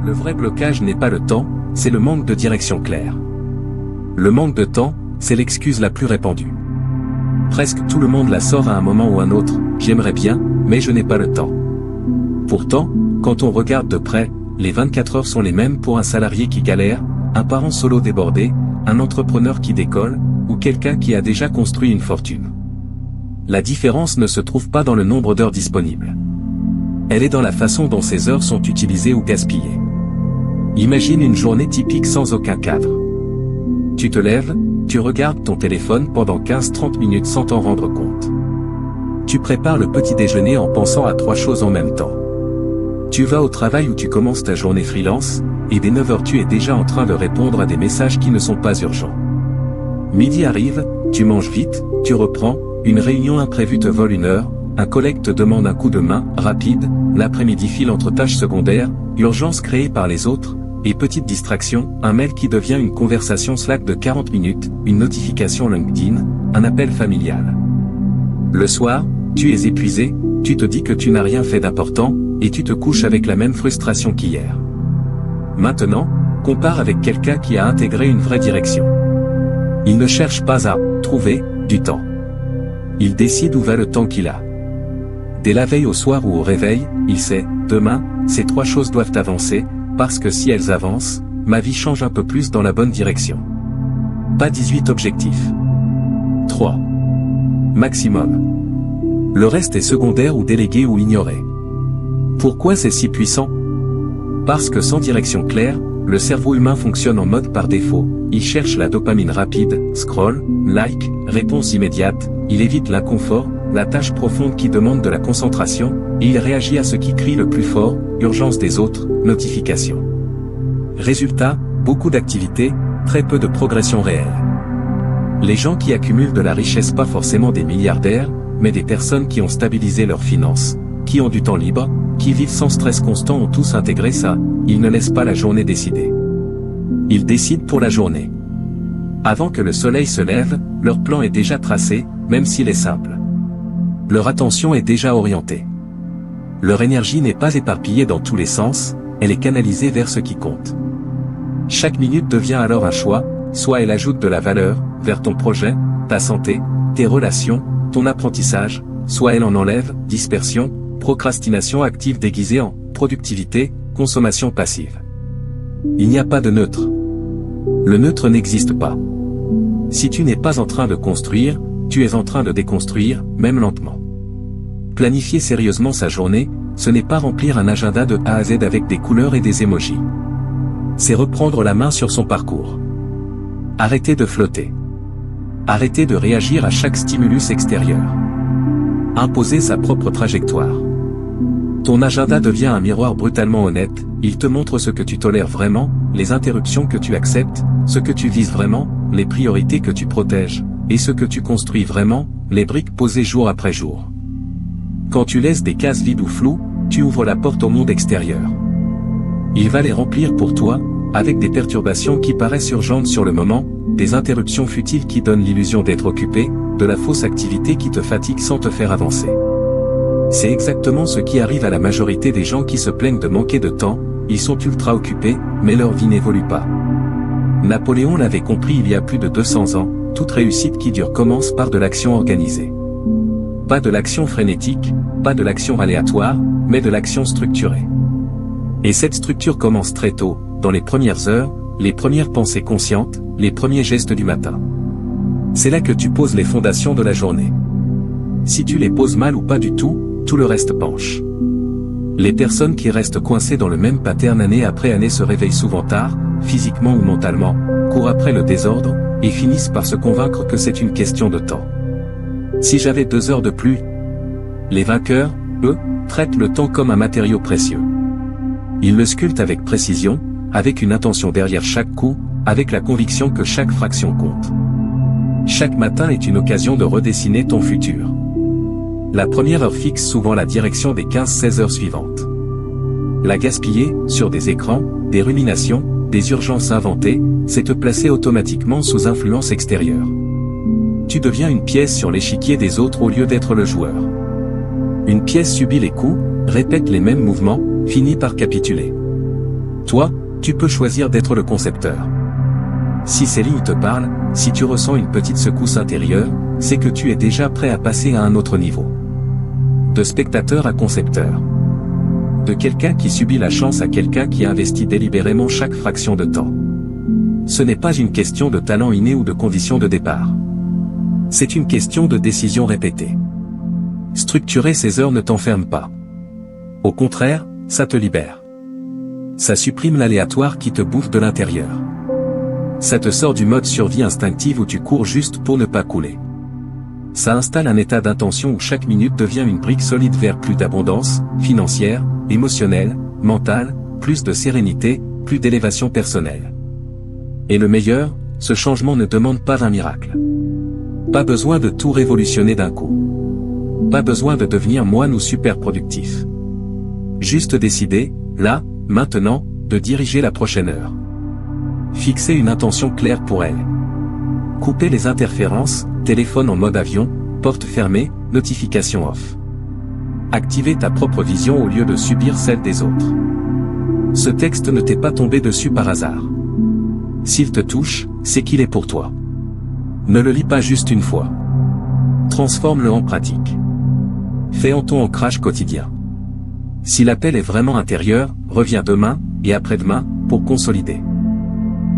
Le vrai blocage n'est pas le temps, c'est le manque de direction claire. Le manque de temps, c'est l'excuse la plus répandue. Presque tout le monde la sort à un moment ou un autre, j'aimerais bien, mais je n'ai pas le temps. Pourtant, quand on regarde de près, les 24 heures sont les mêmes pour un salarié qui galère, un parent solo débordé, un entrepreneur qui décolle, ou quelqu'un qui a déjà construit une fortune. La différence ne se trouve pas dans le nombre d'heures disponibles. Elle est dans la façon dont ces heures sont utilisées ou gaspillées. Imagine une journée typique sans aucun cadre. Tu te lèves, tu regardes ton téléphone pendant 15-30 minutes sans t'en rendre compte. Tu prépares le petit déjeuner en pensant à 3 choses en même temps. Tu vas au travail où tu commences ta journée freelance, et dès 9 heures tu es déjà en train de répondre à des messages qui ne sont pas urgents. Midi arrive, tu manges vite, tu reprends, une réunion imprévue te vole 1 heure, un collègue te demande un coup de main, rapide, l'après-midi file entre tâches secondaires, urgences créées par les autres, et petite distraction, un mail qui devient une conversation Slack de 40 minutes, une notification LinkedIn, un appel familial. Le soir, tu es épuisé, tu te dis que tu n'as rien fait d'important, et tu te couches avec la même frustration qu'hier. Maintenant, compare avec quelqu'un qui a intégré une vraie direction. Il ne cherche pas à trouver du temps. Il décide où va le temps qu'il a. Dès la veille au soir ou au réveil, il sait, demain, ces 3 choses doivent avancer, parce que si elles avancent, ma vie change un peu plus dans la bonne direction. Pas 18 objectifs. 3. Maximum. Le reste est secondaire ou délégué ou ignoré. Pourquoi c'est si puissant? Parce que sans direction claire, le cerveau humain fonctionne en mode par défaut, il cherche la dopamine rapide, scroll, like, réponse immédiate, il évite l'inconfort, la tâche profonde qui demande de la concentration, et il réagit à ce qui crie le plus fort, urgence des autres, notification. Résultat, beaucoup d'activités, très peu de progression réelle. Les gens qui accumulent de la richesse, pas forcément des milliardaires, mais des personnes qui ont stabilisé leurs finances, qui ont du temps libre, qui vivent sans stress constant ont tous intégré ça, ils ne laissent pas la journée décider. Ils décident pour la journée. Avant que le soleil se lève, leur plan est déjà tracé, même s'il est simple. Leur attention est déjà orientée. Leur énergie n'est pas éparpillée dans tous les sens, elle est canalisée vers ce qui compte. Chaque minute devient alors un choix, soit elle ajoute de la valeur, vers ton projet, ta santé, tes relations, ton apprentissage, soit elle en enlève, dispersion, procrastination active déguisée en productivité, consommation passive. Il n'y a pas de neutre. Le neutre n'existe pas. Si tu n'es pas en train de construire, tu es en train de déconstruire, même lentement. Planifier sérieusement sa journée, ce n'est pas remplir un agenda de A à Z avec des couleurs et des emojis. C'est reprendre la main sur son parcours. Arrêter de flotter. Arrêter de réagir à chaque stimulus extérieur. Imposer sa propre trajectoire. Ton agenda devient un miroir brutalement honnête, il te montre ce que tu tolères vraiment, les interruptions que tu acceptes, ce que tu vises vraiment, les priorités que tu protèges, et ce que tu construis vraiment, les briques posées jour après jour. Quand tu laisses des cases vides ou floues, tu ouvres la porte au monde extérieur. Il va les remplir pour toi, avec des perturbations qui paraissent urgentes sur le moment, des interruptions futiles qui donnent l'illusion d'être occupé, de la fausse activité qui te fatigue sans te faire avancer. C'est exactement ce qui arrive à la majorité des gens qui se plaignent de manquer de temps, ils sont ultra occupés, mais leur vie n'évolue pas. Napoléon l'avait compris il y a plus de 200 ans, toute réussite qui dure commence par de l'action organisée. Pas de l'action frénétique, pas de l'action aléatoire, mais de l'action structurée. Et cette structure commence très tôt, dans les premières heures, les premières pensées conscientes, les premiers gestes du matin. C'est là que tu poses les fondations de la journée. Si tu les poses mal ou pas du tout, tout le reste penche. Les personnes qui restent coincées dans le même pattern année après année se réveillent souvent tard, physiquement ou mentalement, courent après le désordre, et finissent par se convaincre que c'est une question de temps. Si j'avais 2 heures de plus. Les vainqueurs, eux, traitent le temps comme un matériau précieux. Ils le sculptent avec précision, avec une intention derrière chaque coup, avec la conviction que chaque fraction compte. Chaque matin est une occasion de redessiner ton futur. La première heure fixe souvent la direction des 15-16 heures suivantes. La gaspiller, sur des écrans, des ruminations, des urgences inventées, c'est te placer automatiquement sous influence extérieure. Tu deviens une pièce sur l'échiquier des autres au lieu d'être le joueur. Une pièce subit les coups, répète les mêmes mouvements, finit par capituler. Toi, tu peux choisir d'être le concepteur. Si ces lignes te parlent, si tu ressens une petite secousse intérieure, c'est que tu es déjà prêt à passer à un autre niveau. De spectateur à concepteur. De quelqu'un qui subit la chance à quelqu'un qui investit délibérément chaque fraction de temps. Ce n'est pas une question de talent inné ou de conditions de départ. C'est une question de décision répétée. Structurer ces heures ne t'enferme pas. Au contraire, ça te libère. Ça supprime l'aléatoire qui te bouffe de l'intérieur. Ça te sort du mode survie instinctive où tu cours juste pour ne pas couler. Ça installe un état d'intention où chaque minute devient une brique solide vers plus d'abondance, financière, émotionnelle, mentale, plus de sérénité, plus d'élévation personnelle. Et le meilleur, ce changement ne demande pas un miracle. Pas besoin de tout révolutionner d'un coup. Pas besoin de devenir moine ou super productif. Juste décider, là, maintenant, de diriger la prochaine heure. Fixer une intention claire pour elle. Couper les interférences, téléphone en mode avion, porte fermée, notification off. Activer ta propre vision au lieu de subir celle des autres. Ce texte ne t'est pas tombé dessus par hasard. S'il te touche, c'est qu'il est pour toi. Ne le lis pas juste une fois. Transforme-le en pratique. Fais en ton ancrage quotidien. Si l'appel est vraiment intérieur, reviens demain, et après-demain, pour consolider.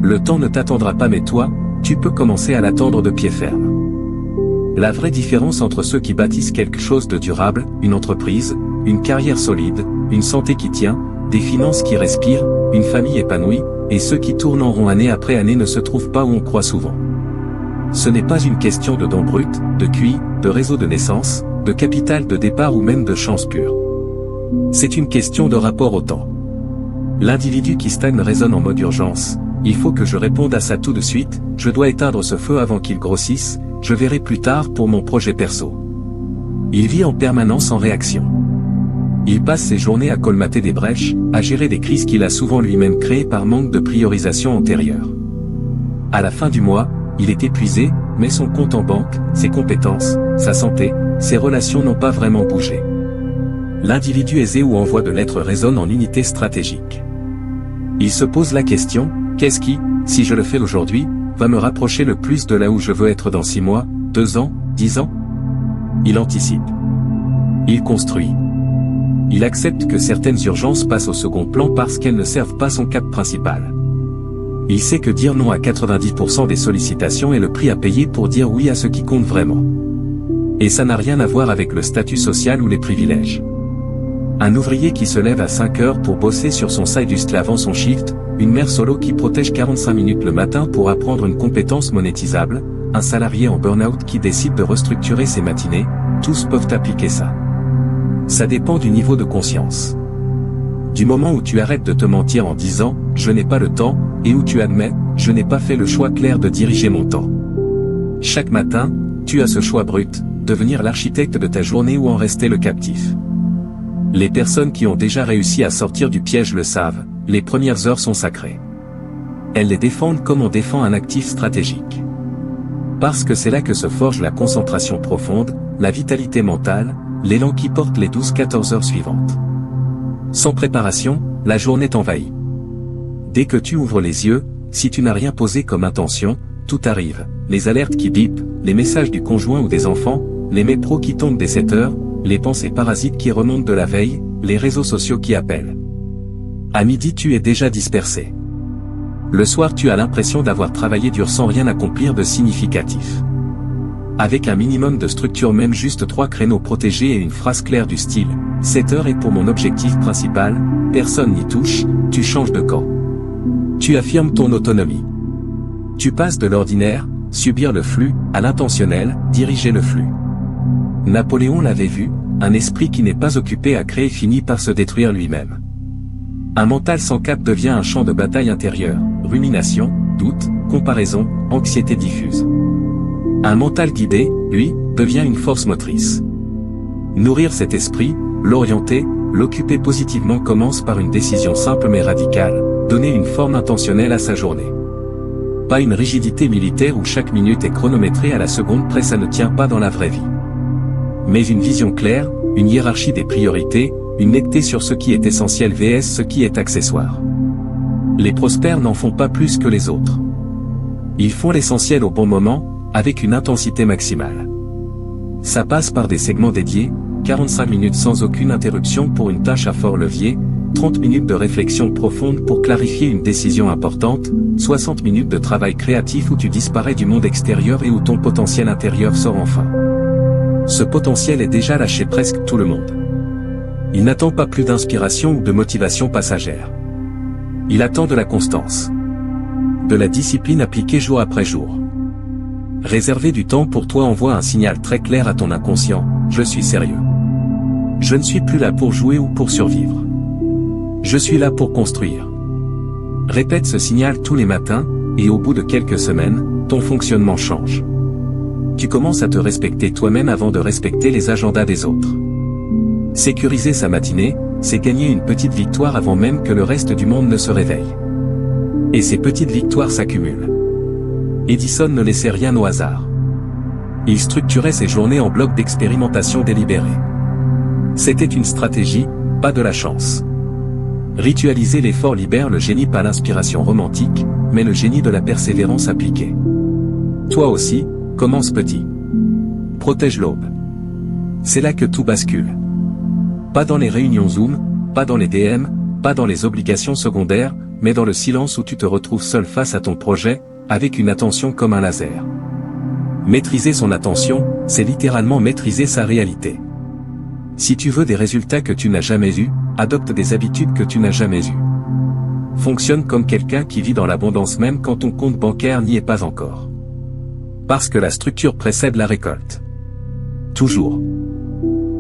Le temps ne t'attendra pas mais toi, tu peux commencer à l'attendre de pied ferme. La vraie différence entre ceux qui bâtissent quelque chose de durable, une entreprise, une carrière solide, une santé qui tient, des finances qui respirent, une famille épanouie, et ceux qui tournent en rond année après année ne se trouvent pas où on croit souvent. Ce n'est pas une question de dons bruts, de QI, de réseau de naissance, de capital de départ ou même de chance pure. C'est une question de rapport au temps. L'individu qui stagne résonne en mode urgence. Il faut que je réponde à ça tout de suite, je dois éteindre ce feu avant qu'il grossisse, je verrai plus tard pour mon projet perso. Il vit en permanence en réaction. Il passe ses journées à colmater des brèches, à gérer des crises qu'il a souvent lui-même créées par manque de priorisation antérieure. À la fin du mois, il est épuisé, mais son compte en banque, ses compétences, sa santé, ses relations n'ont pas vraiment bougé. L'individu aisé ou en voie de l'être résonne en unité stratégique. Il se pose la question, qu'est-ce qui, si je le fais aujourd'hui, va me rapprocher le plus de là où je veux être dans 6 mois, 2 ans, 10 ans? Il anticipe. Il construit. Il accepte que certaines urgences passent au second plan parce qu'elles ne servent pas son cap principal. Il sait que dire non à 90% des sollicitations est le prix à payer pour dire oui à ce qui compte vraiment. Et ça n'a rien à voir avec le statut social ou les privilèges. Un ouvrier qui se lève à 5 heures pour bosser sur son side hustle avant son shift, une mère solo qui protège 45 minutes le matin pour apprendre une compétence monétisable, un salarié en burn-out qui décide de restructurer ses matinées, tous peuvent appliquer ça. Ça dépend du niveau de conscience. Du moment où tu arrêtes de te mentir en disant « je n'ai pas le temps » et où tu admets « je n'ai pas fait le choix clair de diriger mon temps ». Chaque matin, tu as ce choix brut, devenir l'architecte de ta journée ou en rester le captif. Les personnes qui ont déjà réussi à sortir du piège le savent, les premières heures sont sacrées. Elles les défendent comme on défend un actif stratégique. Parce que c'est là que se forge la concentration profonde, la vitalité mentale, l'élan qui porte les 12-14 heures suivantes. Sans préparation, la journée t'envahit. Dès que tu ouvres les yeux, si tu n'as rien posé comme intention, tout arrive, les alertes qui bipent, les messages du conjoint ou des enfants, les métros qui tombent dès 7 heures, les pensées parasites qui remontent de la veille, les réseaux sociaux qui appellent. À midi tu es déjà dispersé. Le soir tu as l'impression d'avoir travaillé dur sans rien accomplir de significatif. Avec un minimum de structure, même juste 3 créneaux protégés et une phrase claire du style « 7 heures est pour mon objectif principal, personne n'y touche », tu changes de camp. Tu affirmes ton autonomie. Tu passes de l'ordinaire, subir le flux, à l'intentionnel, diriger le flux. Napoléon l'avait vu, un esprit qui n'est pas occupé à créer finit par se détruire lui-même. Un mental sans cap devient un champ de bataille intérieur, rumination, doute, comparaison, anxiété diffuse. Un mental guidé, lui, devient une force motrice. Nourrir cet esprit, l'orienter, l'occuper positivement commence par une décision simple mais radicale, donner une forme intentionnelle à sa journée. Pas une rigidité militaire où chaque minute est chronométrée à la seconde près, ça ne tient pas dans la vraie vie. Mais une vision claire, une hiérarchie des priorités, une netteté sur ce qui est essentiel vs ce qui est accessoire. Les prospères n'en font pas plus que les autres. Ils font l'essentiel au bon moment, avec une intensité maximale. Ça passe par des segments dédiés, 45 minutes sans aucune interruption pour une tâche à fort levier, 30 minutes de réflexion profonde pour clarifier une décision importante, 60 minutes de travail créatif où tu disparais du monde extérieur et où ton potentiel intérieur sort enfin. Ce potentiel est déjà lâché presque tout le monde. Il n'attend pas plus d'inspiration ou de motivation passagère. Il attend de la constance. De la discipline appliquée jour après jour. Réserver du temps pour toi envoie un signal très clair à ton inconscient, je suis sérieux. Je ne suis plus là pour jouer ou pour survivre. Je suis là pour construire. Répète ce signal tous les matins, et au bout de quelques semaines, ton fonctionnement change. Tu commences à te respecter toi-même avant de respecter les agendas des autres. Sécuriser sa matinée, c'est gagner une petite victoire avant même que le reste du monde ne se réveille. Et ces petites victoires s'accumulent. Edison ne laissait rien au hasard. Il structurait ses journées en blocs d'expérimentation délibérés. C'était une stratégie, pas de la chance. Ritualiser l'effort libère le génie, pas l'inspiration romantique, mais le génie de la persévérance appliquée. Toi aussi, commence petit. Protège l'aube. C'est là que tout bascule. Pas dans les réunions Zoom, pas dans les DM, pas dans les obligations secondaires, mais dans le silence où tu te retrouves seul face à ton projet, avec une attention comme un laser. Maîtriser son attention, c'est littéralement maîtriser sa réalité. Si tu veux des résultats que tu n'as jamais eus, adopte des habitudes que tu n'as jamais eues. Fonctionne comme quelqu'un qui vit dans l'abondance même quand ton compte bancaire n'y est pas encore. Parce que la structure précède la récolte. Toujours.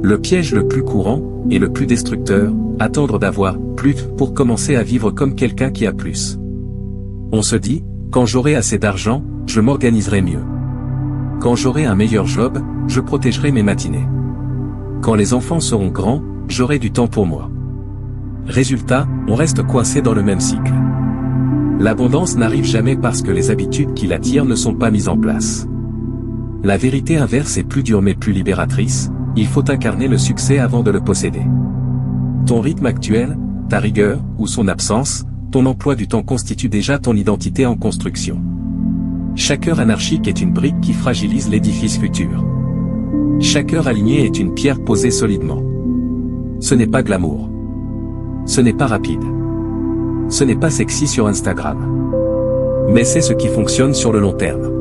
Le piège le plus courant, et le plus destructeur, attendre d'avoir plus pour commencer à vivre comme quelqu'un qui a plus. On se dit, quand j'aurai assez d'argent, je m'organiserai mieux. Quand j'aurai un meilleur job, je protégerai mes matinées. Quand les enfants seront grands, j'aurai du temps pour moi. Résultat, on reste coincé dans le même cycle. L'abondance n'arrive jamais parce que les habitudes qui l'attirent ne sont pas mises en place. La vérité inverse est plus dure mais plus libératrice, il faut incarner le succès avant de le posséder. Ton rythme actuel, ta rigueur, ou son absence, ton emploi du temps constitue déjà ton identité en construction. Chaque heure anarchique est une brique qui fragilise l'édifice futur. Chaque heure alignée est une pierre posée solidement. Ce n'est pas glamour. Ce n'est pas rapide. Ce n'est pas sexy sur Instagram. Mais c'est ce qui fonctionne sur le long terme.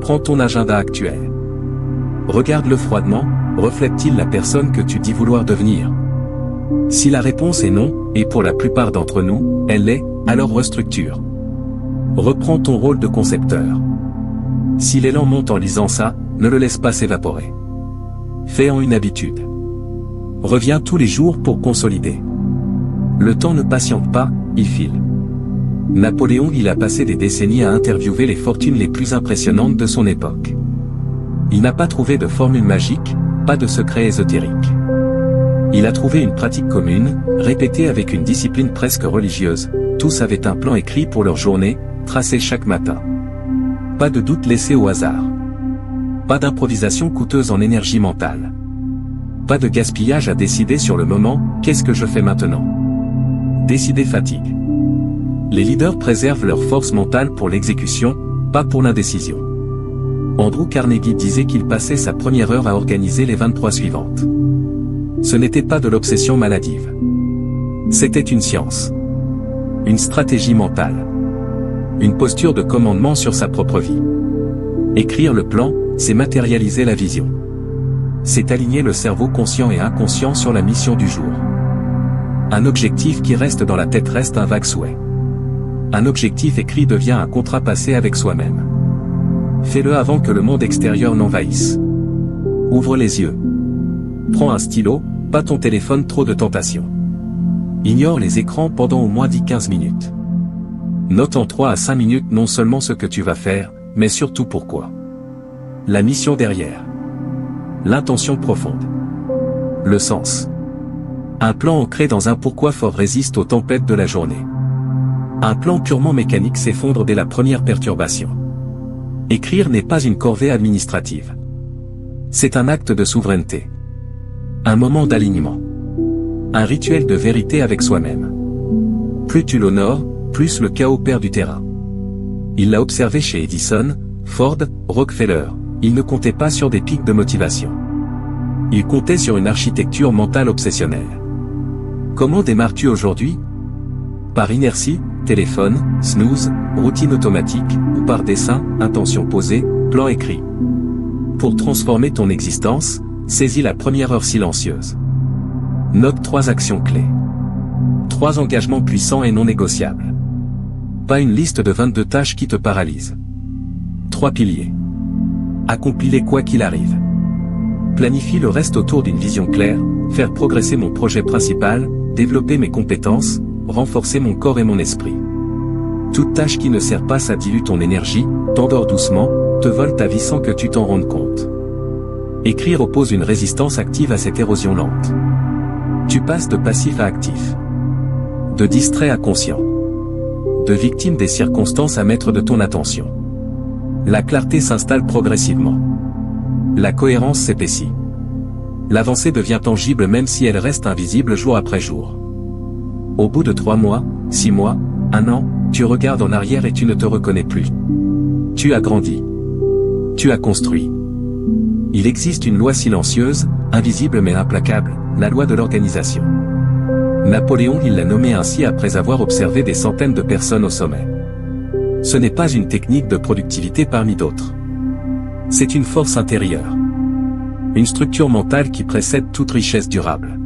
Prends ton agenda actuel. Regarde-le froidement, reflète-t-il la personne que tu dis vouloir devenir? Si la réponse est non, et pour la plupart d'entre nous, elle l'est, alors restructure. Reprends ton rôle de concepteur. Si l'élan monte en lisant ça, ne le laisse pas s'évaporer. Fais-en une habitude. Reviens tous les jours pour consolider. Le temps ne patiente pas, il file. Napoléon il a passé des décennies à interviewer les fortunes les plus impressionnantes de son époque. Il n'a pas trouvé de formule magique, pas de secret ésotérique. Il a trouvé une pratique commune, répétée avec une discipline presque religieuse. Tous avaient un plan écrit pour leur journée, tracé chaque matin. Pas de doute laissé au hasard. Pas d'improvisation coûteuse en énergie mentale. Pas de gaspillage à décider sur le moment, qu'est-ce que je fais maintenant? Décider fatigue. Les leaders préservent leur force mentale pour l'exécution, pas pour l'indécision. Andrew Carnegie disait qu'il passait sa première heure à organiser les 23 suivantes. Ce n'était pas de l'obsession maladive. C'était une science. Une stratégie mentale. Une posture de commandement sur sa propre vie. Écrire le plan, c'est matérialiser la vision. C'est aligner le cerveau conscient et inconscient sur la mission du jour. Un objectif qui reste dans la tête reste un vague souhait. Un objectif écrit devient un contrat passé avec soi-même. Fais-le avant que le monde extérieur n'envahisse. Ouvre les yeux. Prends un stylo, pas ton téléphone, trop de tentations. Ignore les écrans pendant au moins 10-15 minutes. Note en 3 à 5 minutes non seulement ce que tu vas faire, mais surtout pourquoi. La mission derrière. L'intention profonde. Le sens. Un plan ancré dans un pourquoi fort résiste aux tempêtes de la journée. Un plan purement mécanique s'effondre dès la première perturbation. Écrire n'est pas une corvée administrative. C'est un acte de souveraineté. Un moment d'alignement. Un rituel de vérité avec soi-même. Plus tu l'honores, plus le chaos perd du terrain. Il l'a observé chez Edison, Ford, Rockefeller. Il ne comptait pas sur des pics de motivation. Il comptait sur une architecture mentale obsessionnelle. Comment démarres-tu aujourd'hui? Par inertie, téléphone, snooze, routine automatique, ou par dessin, intention posée, plan écrit. Pour transformer ton existence, saisis la première heure silencieuse. Note 3 actions clés. 3 engagements puissants et non négociables. Pas une liste de 22 tâches qui te paralysent. 3 piliers. Accomplis-les quoi qu'il arrive. Planifie le reste autour d'une vision claire, faire progresser mon projet principal, développer mes compétences, renforcer mon corps et mon esprit. Toute tâche qui ne sert pas ça dilue ton énergie, t'endort doucement, te vole ta vie sans que tu t'en rendes compte. Écrire oppose une résistance active à cette érosion lente. Tu passes de passif à actif. De distrait à conscient. De victime des circonstances à maître de ton attention. La clarté s'installe progressivement. La cohérence s'épaissit. L'avancée devient tangible même si elle reste invisible jour après jour. Au bout de 3 mois, 6 mois, 1 an, tu regardes en arrière et tu ne te reconnais plus. Tu as grandi. Tu as construit. Il existe une loi silencieuse, invisible mais implacable, la loi de l'organisation. Napoléon il l'a nommée ainsi après avoir observé des centaines de personnes au sommet. Ce n'est pas une technique de productivité parmi d'autres. C'est une force intérieure. Une structure mentale qui précède toute richesse durable.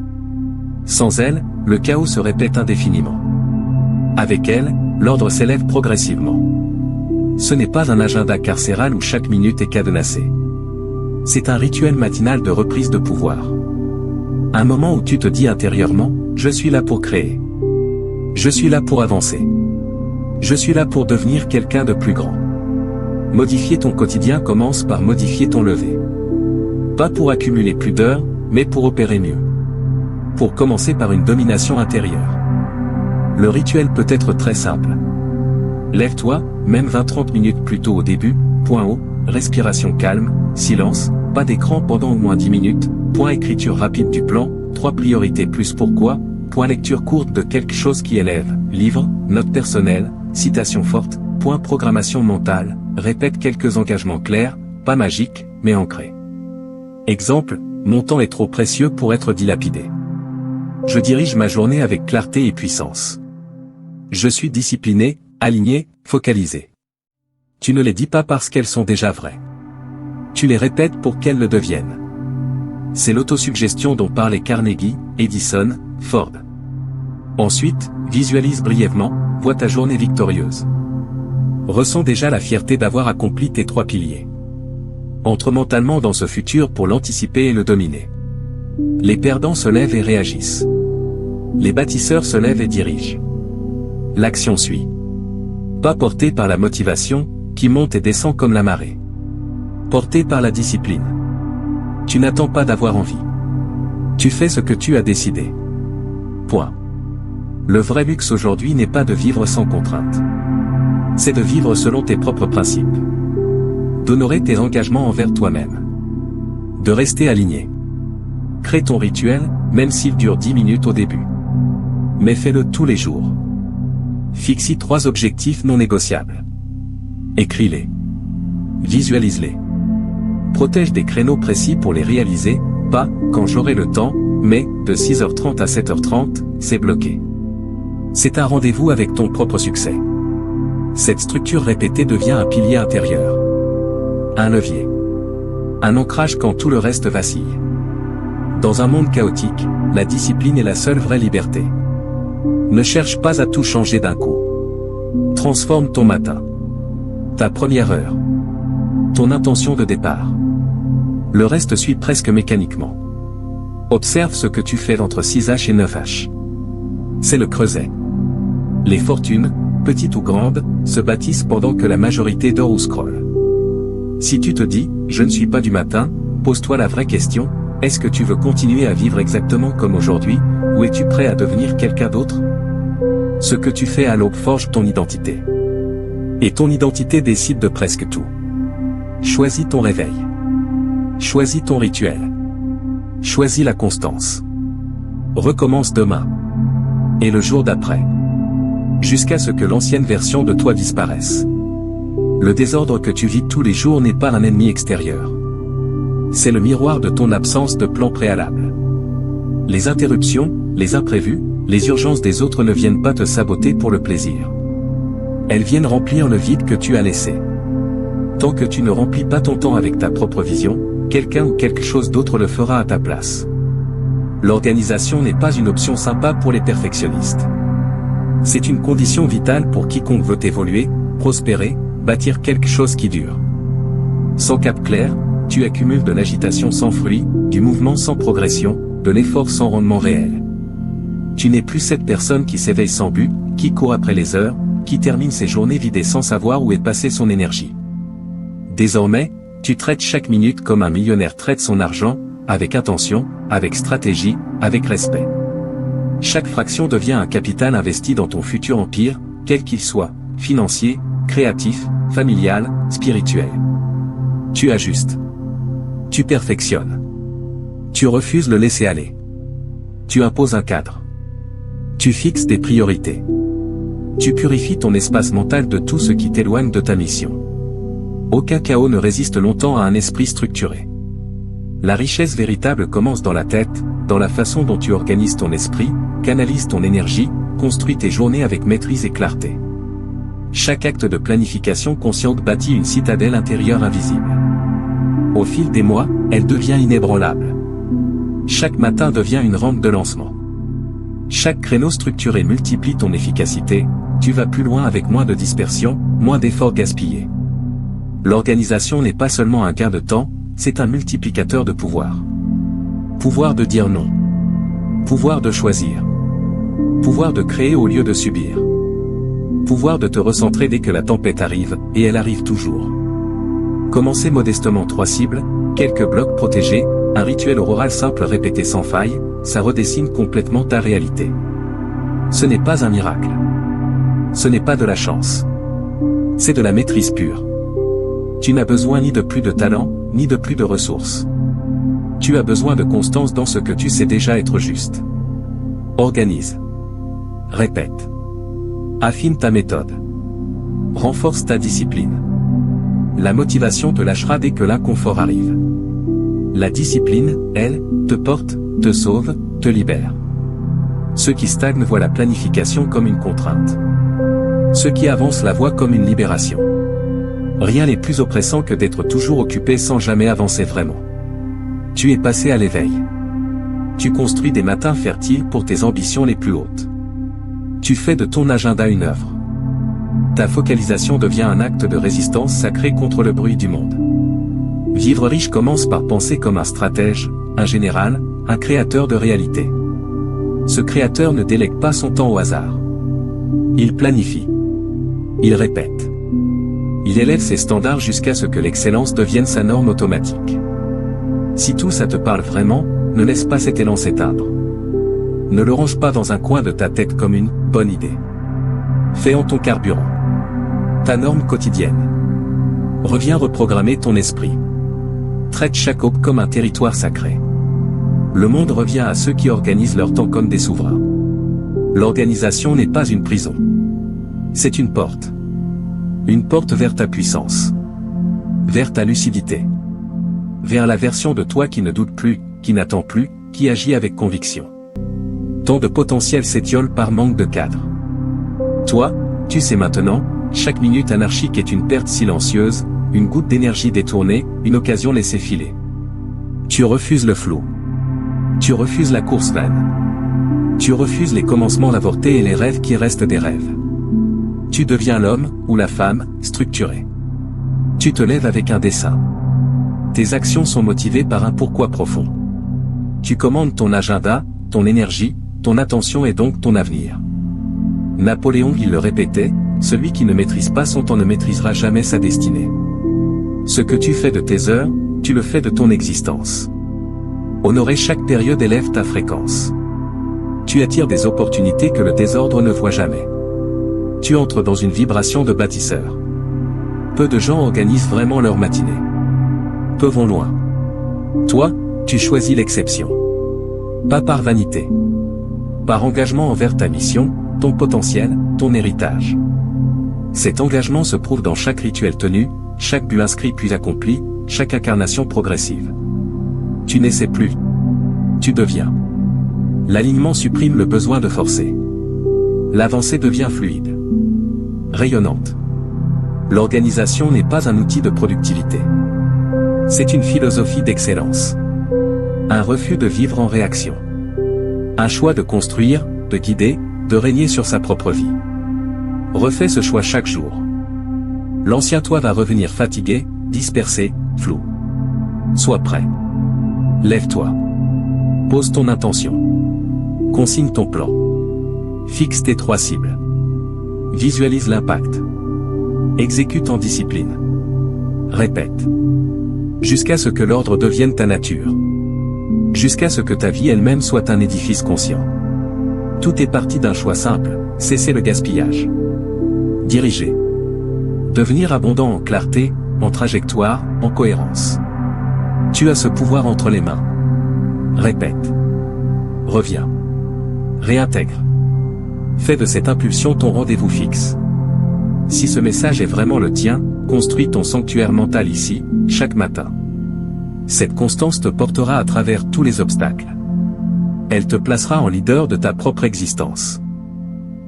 Sans elle, le chaos se répète indéfiniment. Avec elle, l'ordre s'élève progressivement. Ce n'est pas un agenda carcéral où chaque minute est cadenassée. C'est un rituel matinal de reprise de pouvoir. Un moment où tu te dis intérieurement, je suis là pour créer. Je suis là pour avancer. Je suis là pour devenir quelqu'un de plus grand. Modifier ton quotidien commence par modifier ton lever. Pas pour accumuler plus d'heures, mais pour opérer mieux. Pour commencer par une domination intérieure. Le rituel peut être très simple. Lève-toi, même 20-30 minutes plus tôt au début, point haut, respiration calme, silence, pas d'écran pendant au moins 10 minutes, point écriture rapide du plan, 3 priorités plus pourquoi, point lecture courte de quelque chose qui élève, livre, note personnelle, citation forte, point programmation mentale, répète quelques engagements clairs, pas magiques, mais ancrés. Exemple, mon temps est trop précieux pour être dilapidé. Je dirige ma journée avec clarté et puissance. Je suis discipliné, aligné, focalisé. Tu ne les dis pas parce qu'elles sont déjà vraies. Tu les répètes pour qu'elles le deviennent. C'est l'autosuggestion dont parlaient Carnegie, Edison, Ford. Ensuite, visualise brièvement, vois ta journée victorieuse. Ressens déjà la fierté d'avoir accompli tes 3 piliers. Entre mentalement dans ce futur pour l'anticiper et le dominer. Les perdants se lèvent et réagissent. Les bâtisseurs se lèvent et dirigent. L'action suit. Pas portée par la motivation, qui monte et descend comme la marée. Portée par la discipline. Tu n'attends pas d'avoir envie. Tu fais ce que tu as décidé. Point. Le vrai luxe aujourd'hui n'est pas de vivre sans contrainte. C'est de vivre selon tes propres principes. D'honorer tes engagements envers toi-même. De rester aligné. Crée ton rituel, même s'il dure 10 minutes au début. Mais fais-le tous les jours. Fixe-y 3 objectifs non négociables. Écris-les. Visualise-les. Protège des créneaux précis pour les réaliser, pas « quand j'aurai le temps », mais de 6h30 à 7h30, c'est bloqué. C'est un rendez-vous avec ton propre succès. Cette structure répétée devient un pilier intérieur. Un levier. Un ancrage quand tout le reste vacille. Dans un monde chaotique, la discipline est la seule vraie liberté. Ne cherche pas à tout changer d'un coup. Transforme ton matin. Ta première heure. Ton intention de départ. Le reste suit presque mécaniquement. Observe ce que tu fais entre 6H et 9H. C'est le creuset. Les fortunes, petites ou grandes, se bâtissent pendant que la majorité dort ou scrolle. Si tu te dis « je ne suis pas du matin », pose-toi la vraie question, est-ce que tu veux continuer à vivre exactement comme aujourd'hui, ou es-tu prêt à devenir quelqu'un d'autre? Ce que tu fais à l'aube forge ton identité. Et ton identité décide de presque tout. Choisis ton réveil. Choisis ton rituel. Choisis la constance. Recommence demain. Et le jour d'après. Jusqu'à ce que l'ancienne version de toi disparaisse. Le désordre que tu vis tous les jours n'est pas un ennemi extérieur. C'est le miroir de ton absence de plan préalable. Les interruptions, les imprévus, les urgences des autres ne viennent pas te saboter pour le plaisir. Elles viennent remplir le vide que tu as laissé. Tant que tu ne remplis pas ton temps avec ta propre vision, quelqu'un ou quelque chose d'autre le fera à ta place. L'organisation n'est pas une option sympa pour les perfectionnistes. C'est une condition vitale pour quiconque veut évoluer, prospérer, bâtir quelque chose qui dure. Sans cap clair, tu accumules de l'agitation sans fruit, du mouvement sans progression, de l'effort sans rendement réel. Tu n'es plus cette personne qui s'éveille sans but, qui court après les heures, qui termine ses journées vidées sans savoir où est passée son énergie. Désormais, tu traites chaque minute comme un millionnaire traite son argent, avec intention, avec stratégie, avec respect. Chaque fraction devient un capital investi dans ton futur empire, quel qu'il soit, financier, créatif, familial, spirituel. Tu ajustes. Tu perfectionnes. Tu refuses le laisser-aller. Tu imposes un cadre. Tu fixes des priorités. Tu purifies ton espace mental de tout ce qui t'éloigne de ta mission. Aucun chaos ne résiste longtemps à un esprit structuré. La richesse véritable commence dans la tête, dans la façon dont tu organises ton esprit, canalises ton énergie, construis tes journées avec maîtrise et clarté. Chaque acte de planification consciente bâtit une citadelle intérieure invisible. Au fil des mois, elle devient inébranlable. Chaque matin devient une rampe de lancement. Chaque créneau structuré multiplie ton efficacité, tu vas plus loin avec moins de dispersion, moins d'efforts gaspillés. L'organisation n'est pas seulement un gain de temps, c'est un multiplicateur de pouvoir. Pouvoir de dire non. Pouvoir de choisir. Pouvoir de créer au lieu de subir. Pouvoir de te recentrer dès que la tempête arrive, et elle arrive toujours. Commencez modestement 3 cibles, quelques blocs protégés, un rituel auroral simple répété sans faille, ça redessine complètement ta réalité. Ce n'est pas un miracle. Ce n'est pas de la chance. C'est de la maîtrise pure. Tu n'as besoin ni de plus de talent, ni de plus de ressources. Tu as besoin de constance dans ce que tu sais déjà être juste. Organise. Répète. Affine ta méthode. Renforce ta discipline. La motivation te lâchera dès que l'inconfort arrive. La discipline, elle, te porte, te sauve, te libère. Ceux qui stagnent voient la planification comme une contrainte. Ceux qui avancent la voient comme une libération. Rien n'est plus oppressant que d'être toujours occupé sans jamais avancer vraiment. Tu es passé à l'éveil. Tu construis des matins fertiles pour tes ambitions les plus hautes. Tu fais de ton agenda une œuvre. Ta focalisation devient un acte de résistance sacré contre le bruit du monde. Vivre riche commence par penser comme un stratège, un général, un créateur de réalité. Ce créateur ne délègue pas son temps au hasard. Il planifie. Il répète. Il élève ses standards jusqu'à ce que l'excellence devienne sa norme automatique. Si tout ça te parle vraiment, ne laisse pas cet élan s'éteindre. Ne le range pas dans un coin de ta tête comme une « bonne idée ». Fais en ton carburant. Ta norme quotidienne. Reviens reprogrammer ton esprit. Traite chaque aube comme un territoire sacré. Le monde revient à ceux qui organisent leur temps comme des souverains. L'organisation n'est pas une prison. C'est une porte. Une porte vers ta puissance. Vers ta lucidité. Vers la version de toi qui ne doute plus, qui n'attend plus, qui agit avec conviction. Tant de potentiel s'étiole par manque de cadre. Toi, tu sais maintenant, chaque minute anarchique est une perte silencieuse, une goutte d'énergie détournée, une occasion laissée filer. Tu refuses le flou. Tu refuses la course vaine. Tu refuses les commencements avortés et les rêves qui restent des rêves. Tu deviens l'homme, ou la femme, structuré. Tu te lèves avec un dessein. Tes actions sont motivées par un pourquoi profond. Tu commandes ton agenda, ton énergie, ton attention et donc ton avenir. Napoléon il le répétait, celui qui ne maîtrise pas son temps ne maîtrisera jamais sa destinée. Ce que tu fais de tes heures, tu le fais de ton existence. Honorer chaque période élève ta fréquence. Tu attires des opportunités que le désordre ne voit jamais. Tu entres dans une vibration de bâtisseur. Peu de gens organisent vraiment leur matinée. Peu vont loin. Toi, tu choisis l'exception. Pas par vanité. Par engagement envers ta mission, ton potentiel, ton héritage. Cet engagement se prouve dans chaque rituel tenu, chaque but inscrit puis accompli, chaque incarnation progressive. Tu n'essaies plus. Tu deviens. L'alignement supprime le besoin de forcer. L'avancée devient fluide. Rayonnante. L'organisation n'est pas un outil de productivité. C'est une philosophie d'excellence. Un refus de vivre en réaction. Un choix de construire, de guider, de régner sur sa propre vie. Refais ce choix chaque jour. L'ancien toi va revenir fatigué, dispersé, flou. Sois prêt. Lève-toi. Pose ton intention. Consigne ton plan. Fixe tes 3 cibles. Visualise l'impact. Exécute en discipline. Répète. Jusqu'à ce que l'ordre devienne ta nature. Jusqu'à ce que ta vie elle-même soit un édifice conscient. Tout est parti d'un choix simple, cesser le gaspillage. Diriger. Devenir abondant en clarté, en trajectoire, en cohérence. Tu as ce pouvoir entre les mains. Répète. Reviens. Réintègre. Fais de cette impulsion ton rendez-vous fixe. Si ce message est vraiment le tien, construis ton sanctuaire mental ici, chaque matin. Cette constance te portera à travers tous les obstacles. Elle te placera en leader de ta propre existence.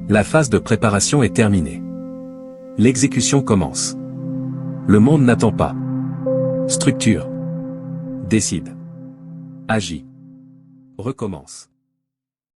La phase de préparation est terminée. L'exécution commence. Le monde n'attend pas. Structure. Décide. Agis. Recommence.